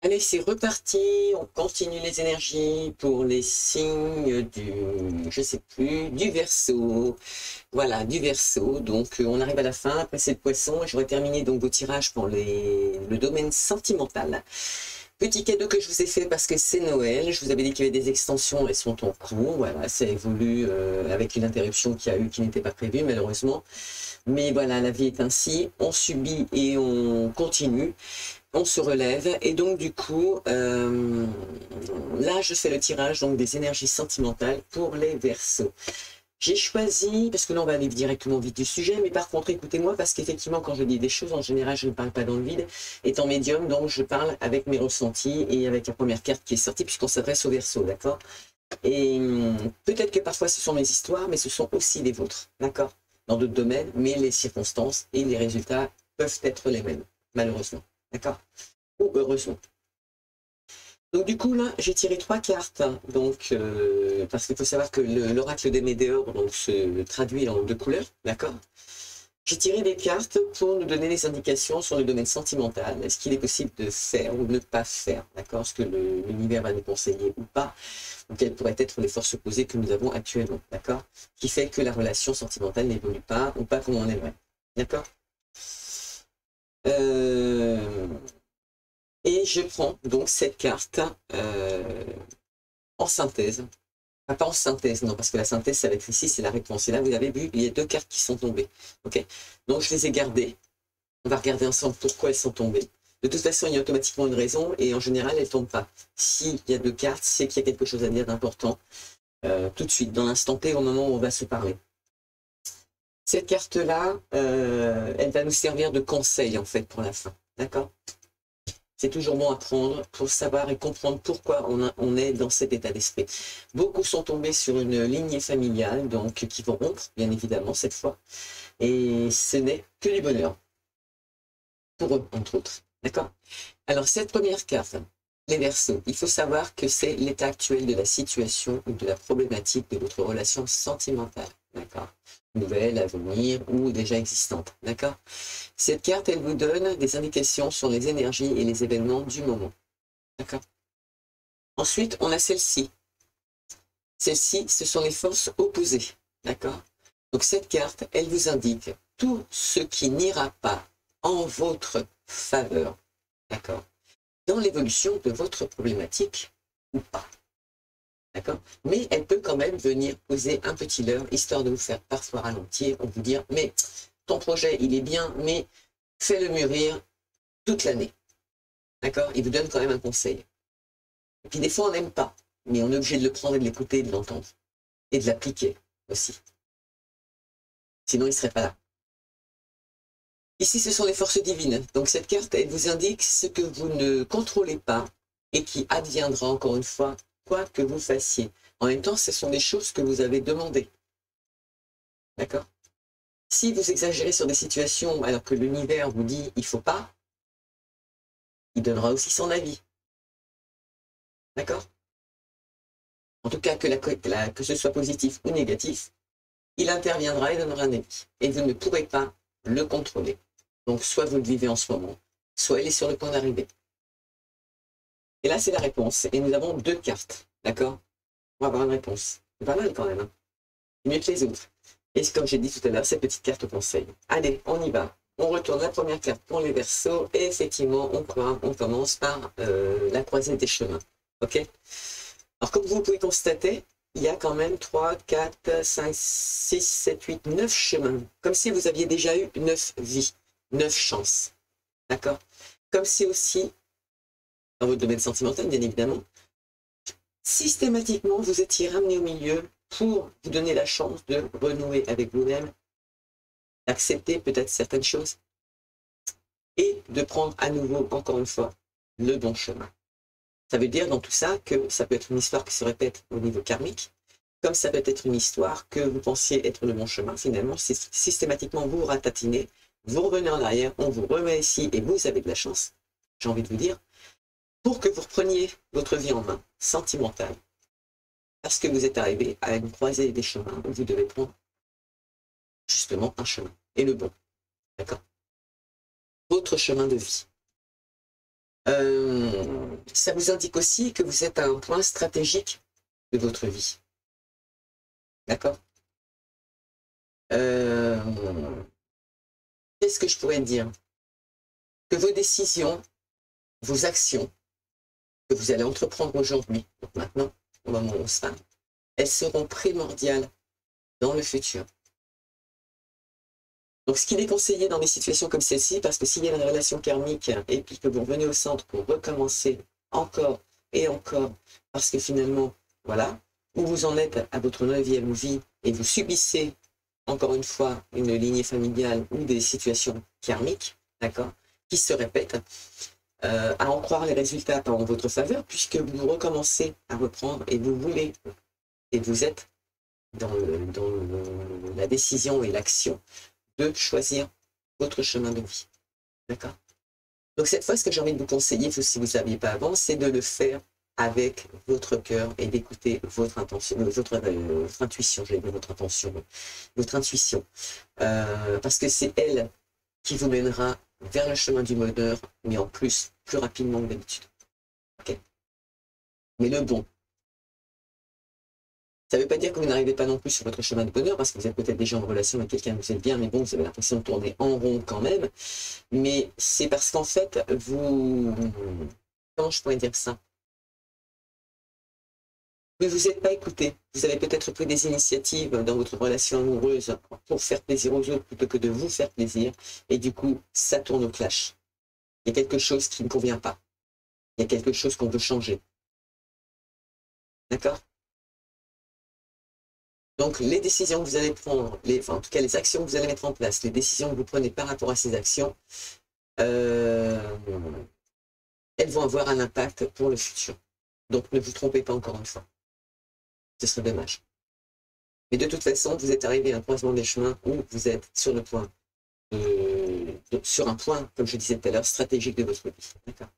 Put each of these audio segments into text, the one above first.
Allez, c'est reparti. On continue les énergies pour les signes du, je sais plus, du Verseau. Voilà, du Verseau. Donc, on arrive à la fin. Après, c'est le Poisson. J'aurais terminé donc vos tirages pour le domaine sentimental. Petit cadeau que je vous ai fait parce que c'est Noël. Je vous avais dit qu'il y avait des extensions. Elles sont en cours. Voilà, ça évolue avec une interruption qu'il y a eu qui n'était pas prévue, malheureusement. Mais voilà, la vie est ainsi. On subit et on continue. On se relève et donc du coup, là je fais le tirage donc des énergies sentimentales pour les Verseaux. J'ai choisi, parce que là on va aller directement au vif du sujet, mais par contre écoutez-moi parce qu'effectivement quand je dis des choses, en général je ne parle pas dans le vide, étant médium, donc je parle avec mes ressentis et avec la première carte qui est sortie puisqu'on s'adresse aux Verseaux, d'accord? Et peut-être que parfois ce sont mes histoires, mais ce sont aussi les vôtres, d'accord? Dans d'autres domaines, mais les circonstances et les résultats peuvent être les mêmes, malheureusement, d'accord? Ou heureusement. Donc du coup là, j'ai tiré 3 cartes, donc parce qu'il faut savoir que l'oracle des Médéors donc, se traduit en 2 couleurs, d'accord? J'ai tiré des cartes pour nous donner des indications sur le domaine sentimental, est-ce qu'il est possible de faire ou de ne pas faire, d'accord? Ce que l'univers va nous conseiller ou pas, ou quelles pourraient être les forces opposées que nous avons actuellement, d'accord? Qui fait que la relation sentimentale n'évolue pas ou pas comme on aimerait, d'accord? euh, Et je prends donc cette carte en synthèse. Ah, pas en synthèse, non, parce que la synthèse, ça va être ici, c'est la réponse. Et là, vous avez vu, il y a 2 cartes qui sont tombées. Ok. Donc, je les ai gardées. On va regarder ensemble pourquoi elles sont tombées. De toute façon, il y a automatiquement une raison, et en général, elles ne tombent pas. S'il y a 2 cartes, c'est qu'il y a quelque chose à dire d'important, tout de suite, dans l'instant T, au moment où on va se parler. Cette carte-là, elle va nous servir de conseil, en fait, pour la fin. D'accord? C'est toujours bon à prendre pour savoir et comprendre pourquoi on est dans cet état d'esprit. Beaucoup sont tombés sur une lignée familiale, donc qui vont rompre, bien évidemment, cette fois. Et ce n'est que du bonheur, pour eux, entre autres. D'accord? Alors, cette première carte, les Verseaux, il faut savoir que c'est l'état actuel de la situation ou de la problématique de votre relation sentimentale. D'accord? Nouvelle, à venir ou déjà existante. D'accord? Cette carte, elle vous donne des indications sur les énergies et les événements du moment. D'accord? Ensuite, on a celle-ci. Celle-ci, ce sont les forces opposées. D'accord? Donc cette carte, elle vous indique tout ce qui n'ira pas en votre faveur. D'accord? Dans l'évolution de votre problématique ou pas. D'accord? Mais elle peut quand même venir poser un petit leurre, histoire de vous faire parfois ralentir, ou vous dire, mais ton projet, il est bien, mais fais-le mûrir toute l'année. D'accord? Il vous donne quand même un conseil. Et puis des fois, on n'aime pas, mais on est obligé de le prendre et de l'écouter et de l'entendre. Et de l'appliquer aussi. Sinon, il ne serait pas là. Ici, ce sont les forces divines. Donc cette carte, elle vous indique ce que vous ne contrôlez pas et qui adviendra encore une fois, quoi que vous fassiez. En même temps, ce sont des choses que vous avez demandées. D'accord? Si vous exagérez sur des situations alors que l'univers vous dit il ne faut pas, il donnera aussi son avis. D'accord? En tout cas, que ce soit positif ou négatif, il interviendra et donnera un avis. Et vous ne pourrez pas le contrôler. Donc, soit vous le vivez en ce moment, soit il est sur le point d'arriver. Et là, c'est la réponse. Et nous avons 2 cartes. D'accord? On va avoir une réponse. C'est pas mal quand même. Hein, mieux que les autres. Et comme j'ai dit tout à l'heure, cette petite carte au conseil. Allez, on y va. On retourne la première carte pour les Verseaux. Et effectivement, on commence par la croisée des chemins. OK? Alors, comme vous pouvez constater, il y a quand même 3, 4, 5, 6, 7, 8, 9 chemins. Comme si vous aviez déjà eu 9 vies, 9 chances. D'accord? Comme si aussi, dans votre domaine sentimental, bien évidemment, systématiquement, vous étiez ramené au milieu pour vous donner la chance de renouer avec vous-même, d'accepter peut-être certaines choses et de prendre à nouveau, encore une fois, le bon chemin. Ça veut dire dans tout ça que ça peut être une histoire qui se répète au niveau karmique, comme ça peut être une histoire que vous pensiez être le bon chemin. Finalement, systématiquement, vous ratatinez, vous revenez en arrière, on vous remet ici et vous avez de la chance, j'ai envie de vous dire, pour que vous repreniez votre vie en main, sentimentale, parce que vous êtes arrivé à une croisée des chemins où vous devez prendre justement un chemin, et le bon, d'accord? Votre chemin de vie. Ça vous indique aussi que vous êtes à un point stratégique de votre vie. D'accord? Qu'est-ce que je pourrais dire? Que vos décisions, vos actions que vous allez entreprendre aujourd'hui, donc maintenant, au moment où on se parle, elles seront primordiales dans le futur. Donc, ce qu'il est conseillé dans des situations comme celle-ci, parce que s'il y a une relation karmique et puis que vous revenez au centre pour recommencer encore et encore, parce que finalement, voilà, où vous en êtes à votre 9e vie et vous subissez encore une fois une lignée familiale ou des situations karmiques, d'accord, qui se répètent, à en croire les résultats pas en votre faveur, puisque vous recommencez à reprendre et vous voulez, et vous êtes dans la décision et l'action de choisir votre chemin de vie. D'accord? Donc cette fois, ce que j'ai envie de vous conseiller, si vous ne saviez pas avant, c'est de le faire avec votre cœur et d'écouter votre intention, votre intuition, j'allais dire votre intention, votre intuition. Parce que c'est elle qui vous mènera vers le chemin du bonheur, mais en plus rapidement que d'habitude. Okay. Mais le bon. Ça ne veut pas dire que vous n'arrivez pas non plus sur votre chemin de bonheur, parce que vous êtes peut-être déjà en relation avec quelqu'un, vous êtes bien, mais bon, vous avez l'impression de tourner en rond quand même. Mais c'est parce qu'en fait, vous... Comment je pourrais dire ça? Mais vous n'êtes pas écouté. Vous avez peut-être pris des initiatives dans votre relation amoureuse pour faire plaisir aux autres plutôt que de vous faire plaisir. Et du coup, ça tourne au clash. Il y a quelque chose qui ne convient pas. Il y a quelque chose qu'on veut changer. D'accord? Donc, les décisions que vous allez prendre, enfin, en tout cas, les actions que vous allez mettre en place, les décisions que vous prenez par rapport à ces actions, elles vont avoir un impact pour le futur. Donc, ne vous trompez pas encore une fois. Ce serait dommage. Mais de toute façon, vous êtes arrivé à un croisement des chemins où vous êtes sur le point, sur un point, comme je disais tout à l'heure, stratégique de votre vie. D'accord?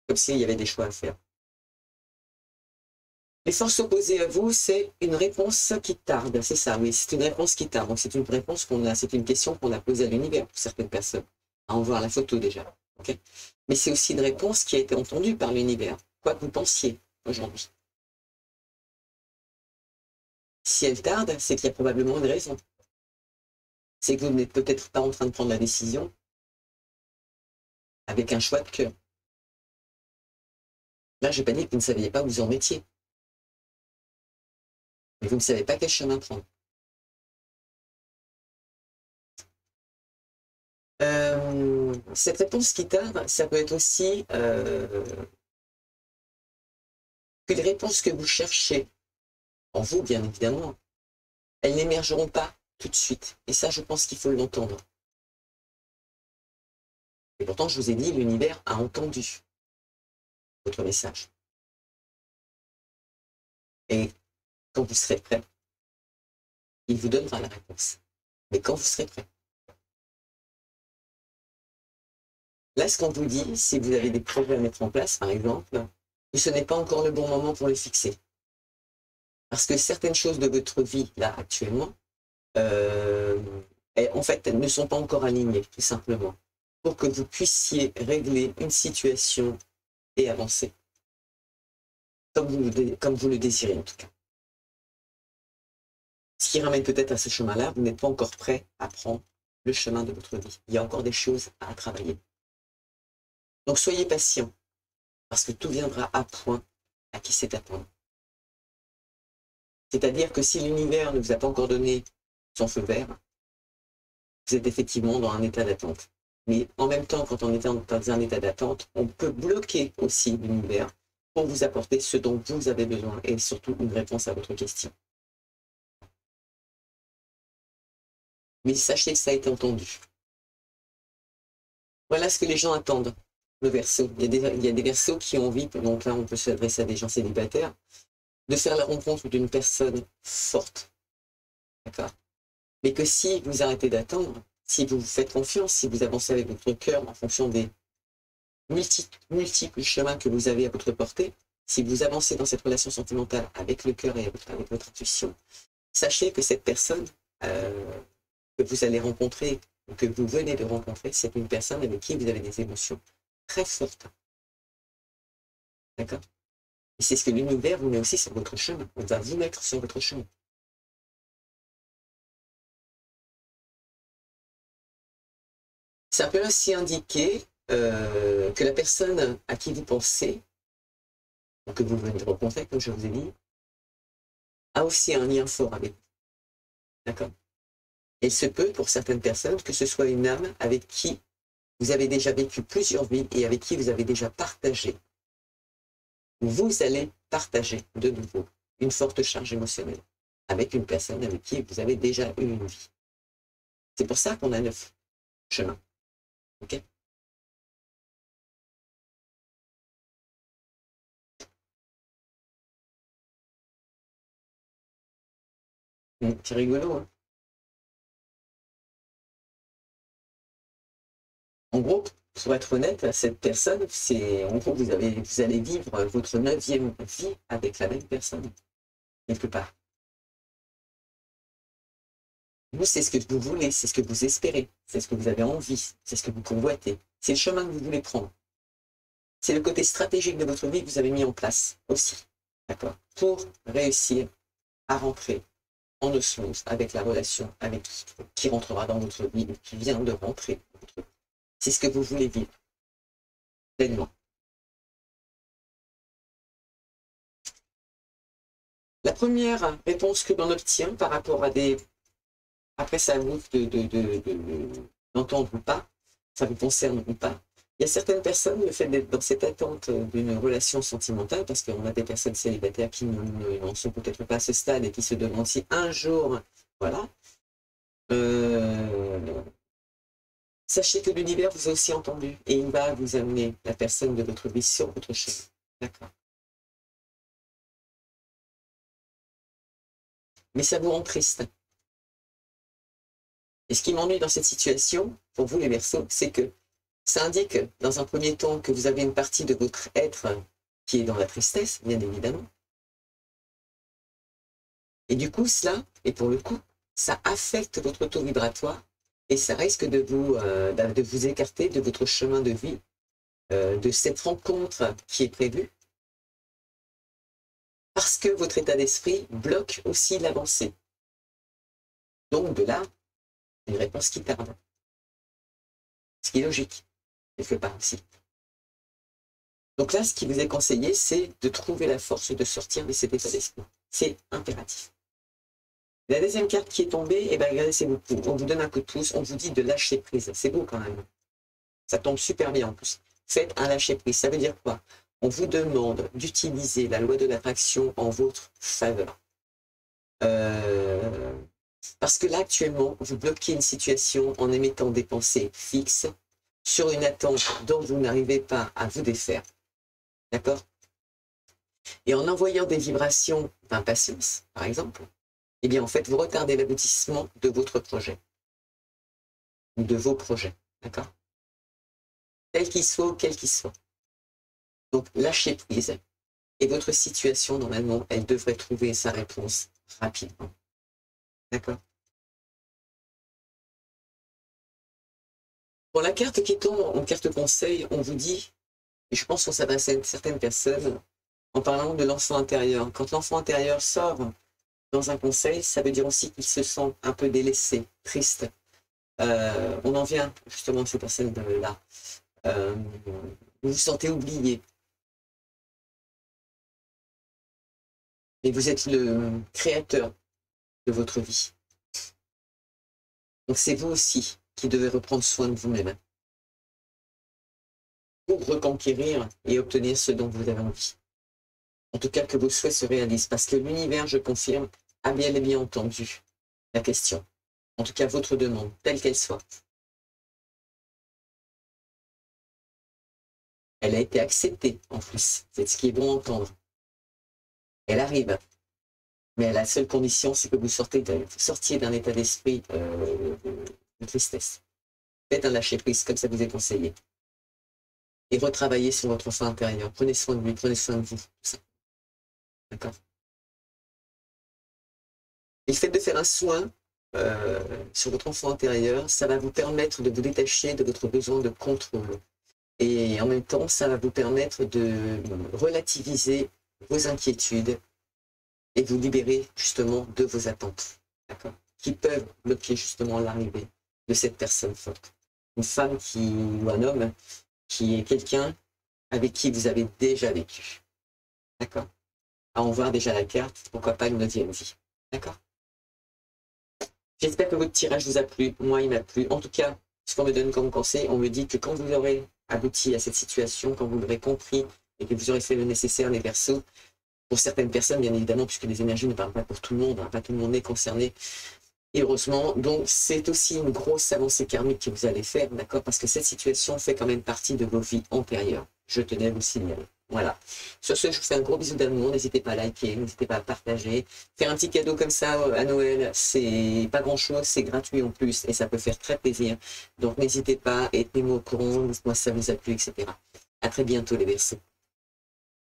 Comme s'il y avait des choix à faire. Les forces opposées à vous, c'est une réponse qui tarde. C'est ça, oui, c'est une réponse qui tarde. Donc c'est une réponse qu'on a, c'est une question qu'on a posée à l'univers pour certaines personnes, à en voir la photo déjà. Okay, mais c'est aussi une réponse qui a été entendue par l'univers, quoi que vous pensiez aujourd'hui. Si elle tarde, c'est qu'il y a probablement une raison. C'est que vous n'êtes peut-être pas en train de prendre la décision avec un choix de cœur. Là, je n'ai pas dit que vous ne saviez pas où vous en mettiez. Mais vous ne savez pas quel chemin prendre. Cette réponse qui tarde, ça peut être aussi que les réponses que vous cherchez, en vous bien évidemment, elles n'émergeront pas tout de suite. Et ça, je pense qu'il faut l'entendre. Et pourtant, je vous ai dit, l'univers a entendu votre message. Et quand vous serez prêt, il vous donnera la réponse. Mais quand vous serez prêt. Là, ce qu'on vous dit, si vous avez des projets à mettre en place, par exemple, que ce n'est pas encore le bon moment pour les fixer. Parce que certaines choses de votre vie, là, actuellement, en fait, elles ne sont pas encore alignées, tout simplement, pour que vous puissiez régler une situation et avancer. Comme vous le désirez, en tout cas. Ce qui ramène peut-être à ce chemin-là, vous n'êtes pas encore prêt à prendre le chemin de votre vie. Il y a encore des choses à travailler. Donc, soyez patient, parce que tout viendra à point à qui sait attendre. C'est-à-dire que si l'univers ne vous a pas encore donné son feu vert, vous êtes effectivement dans un état d'attente. Mais en même temps, quand on est dans un état d'attente, on peut bloquer aussi l'univers pour vous apporter ce dont vous avez besoin et surtout une réponse à votre question. Mais sachez que ça a été entendu. Voilà ce que les gens attendent, le Verseau. Il y a des Verseaux qui ont envie, donc là on peut s'adresser à des gens célibataires, de faire la rencontre d'une personne forte. D'accord? Mais que si vous arrêtez d'attendre, si vous vous faites confiance, si vous avancez avec votre cœur en fonction des multiples chemins que vous avez à votre portée, si vous avancez dans cette relation sentimentale avec le cœur et avec votre intuition, sachez que cette personne que vous allez rencontrer, ou que vous venez de rencontrer, c'est une personne avec qui vous avez des émotions très fortes. D'accord? Et c'est ce que l'univers vous met aussi sur votre chemin. On va vous mettre sur votre chemin. Ça peut aussi indiquer que la personne à qui vous pensez, que vous venez de rencontrer, comme je vous ai dit, a aussi un lien fort avec vous. D'accord? Il se peut, pour certaines personnes, que ce soit une âme avec qui vous avez déjà vécu plusieurs vies et avec qui vous avez déjà partagé. Vous allez partager de nouveau une forte charge émotionnelle avec une personne avec qui vous avez déjà eu une vie. C'est pour ça qu'on a 9 chemins. Ok? C'est rigolo, hein? En gros, pour être honnête, cette personne, c'est en gros, vous allez vivre votre 9e vie avec la même personne, quelque part. Vous, c'est ce que vous voulez, c'est ce que vous espérez, c'est ce que vous avez envie, c'est ce que vous convoitez. C'est le chemin que vous voulez prendre. C'est le côté stratégique de votre vie que vous avez mis en place aussi, d'accord, pour réussir à rentrer en osmose avec la relation avec qui rentrera dans votre vie ou qui vient de rentrer dans votre vie. C'est ce que vous voulez vivre pleinement. La première réponse que l'on obtient par rapport à des... Après, ça vous d'entendre ou pas, ça vous concerne ou pas. Il y a certaines personnes, le fait d'être dans cette attente d'une relation sentimentale, parce qu'on a des personnes célibataires qui n'en sont peut-être pas à ce stade et qui se demandent si un jour, voilà, sachez que l'univers vous a aussi entendu et il va vous amener la personne de votre vie sur votre chemin. D'accord. Mais ça vous rend triste. Et ce qui m'ennuie dans cette situation, pour vous les Verseaux, c'est que ça indique dans un premier temps que vous avez une partie de votre être qui est dans la tristesse, bien évidemment. Et du coup, cela, et pour le coup, ça affecte votre taux vibratoire et ça risque de vous écarter de votre chemin de vie, de cette rencontre qui est prévue, parce que votre état d'esprit bloque aussi l'avancée. Donc de là, une réponse qui tarde. Ce qui est logique, quelque part aussi. Donc là, ce qui vous est conseillé, c'est de trouver la force de sortir de cet état d'esprit. C'est impératif. La deuxième carte qui est tombée, eh ben, regardez, c'est beaucoup. On vous donne un coup de pouce, on vous dit de lâcher prise. C'est beau quand même. Ça tombe super bien en plus. Faites un lâcher prise. Ça veut dire quoi? On vous demande d'utiliser la loi de l'attraction en votre faveur. Parce que là, actuellement, vous bloquez une situation en émettant des pensées fixes sur une attente dont vous n'arrivez pas à vous défaire. D'accord? Et en envoyant des vibrations d'impatience, par exemple, eh bien, en fait, vous retardez l'aboutissement de votre projet, ou de vos projets, d'accord? Quel qu'il soit, quel qu'il soit. Donc, lâchez prise, et votre situation, normalement, elle devrait trouver sa réponse rapidement. D'accord? Pour la carte qui tombe en carte conseil, on vous dit, et je pense qu'on s'adresse à certaines personnes, en parlant de l'enfant intérieur. Quand l'enfant intérieur sort dans un conseil, ça veut dire aussi qu'il se sent un peu délaissé, triste. On en vient justement à ces personnes-là. Vous vous sentez oublié. Et vous êtes le créateur de votre vie. Donc c'est vous aussi qui devez reprendre soin de vous-même pour reconquérir et obtenir ce dont vous avez envie. En tout cas, que vos souhaits se réalisent, parce que l'univers, je confirme, a bien et bien entendu la question. En tout cas, votre demande, telle qu'elle soit. Elle a été acceptée, en plus. C'est ce qui est bon à entendre. Elle arrive. Mais la seule condition, c'est que vous sortiez d'un état d'esprit de tristesse. Faites un lâcher-prise, comme ça vous est conseillé. Et retravaillez sur votre enfant intérieur. Prenez soin de lui, prenez soin de vous. D'accord? Et le fait de faire un soin sur votre enfant intérieur, ça va vous permettre de vous détacher de votre besoin de contrôle. Et en même temps, ça va vous permettre de relativiser vos inquiétudes et vous libérer justement de vos attentes, d'accord, qui peuvent bloquer justement l'arrivée de cette personne forte. Une femme ou un homme qui est quelqu'un avec qui vous avez déjà vécu, d'accord. À en voir déjà la carte, pourquoi pas une 9e vie, d'accord. J'espère que votre tirage vous a plu, moi il m'a plu. En tout cas, ce qu'on me donne comme conseil, on me dit que quand vous aurez abouti à cette situation, quand vous l'aurez compris et que vous aurez fait le nécessaire, les Verseaux, pour certaines personnes, bien évidemment, puisque les énergies ne parlent pas pour tout le monde, hein, pas tout le monde est concerné, et heureusement. Donc, c'est aussi une grosse avancée karmique que vous allez faire, d'accord, parce que cette situation fait quand même partie de vos vies antérieures. Je tenais à vous signaler. Voilà. Sur ce, je vous fais un gros bisou d'amour. N'hésitez pas à liker, n'hésitez pas à partager. Faire un petit cadeau comme ça à Noël, c'est pas grand-chose, c'est gratuit en plus, et ça peut faire très plaisir. Donc, n'hésitez pas, et tenez-moi au courant, dites-moi si ça vous a plu, etc. À très bientôt, les Verseaux.